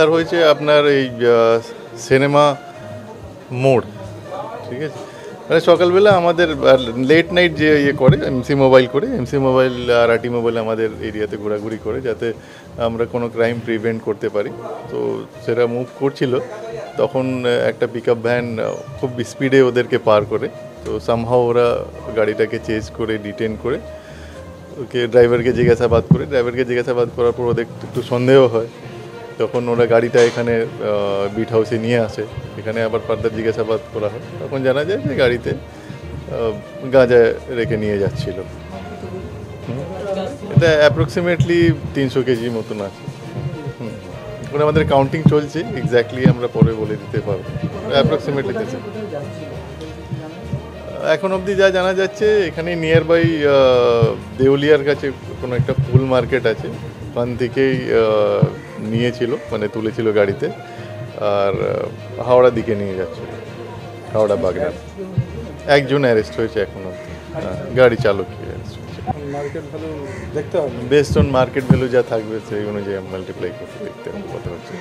উদ্ধার হয়েছে আপনার এই সিনেমা মোড়, ঠিক আছে। মানে সকালবেলা আমাদের লেট নাইট যে ইয়ে করে এমসি মোবাইল আর আরটি মোবাইল আমাদের এরিয়াতে ঘোরাঘুরি করে, যাতে আমরা কোনো ক্রাইম প্রিভেন্ট করতে পারি। তো সেটা মুভ করছিল, তখন একটা পিক আপ ভ্যান খুব স্পিডে ওদেরকে পার করে। তো সামহাও ওরা গাড়িটাকে চেজ করে ডিটেন করে ওকে ড্রাইভারকে জিজ্ঞাসাবাদ করার পর ওদের একটু সন্দেহ হয়। তখন ওরা গাড়িটা এখানে বিট হাউসে নিয়ে আসে, এখানে আবার ফার্দার জিজ্ঞাসাবাদ করা হয়। তখন জানা যায় যে গাড়িতে গাঁজা রেখে নিয়ে যাচ্ছিল। এটা অ্যাপ্রক্সিমেটলি 300 কেজি মতন আছে। ওটা আমাদের কাউন্টিং চলছে, এক্স্যাক্টলি আমরা পরে বলে দিতে পারবো। অ্যাপ্রক্সিমেটলি এখন অবধি যা জানা যাচ্ছে, এখানে নিয়ার বাই দেউলিয়ার কাছে কোনো একটা ফুল মার্কেট আছে, ওখান থেকেই নিয়েছিল, মানে তুলেছিল গাড়িতে, আর হাওড়ার দিকে নিয়ে যাচ্ছিল, হাওড়া বাগনান। একজন অ্যারেস্ট হয়েছে এখন অবধি, গাড়ি চালকই অ্যারেস্ট হয়েছে। মার্কেট ভ্যালু দেখতে হবে, বেস্ট অন মার্কেট ভ্যালু যা থাকবে সেই অনুযায়ী মাল্টিপ্লাই করতে দেখতে হবে কত হচ্ছে।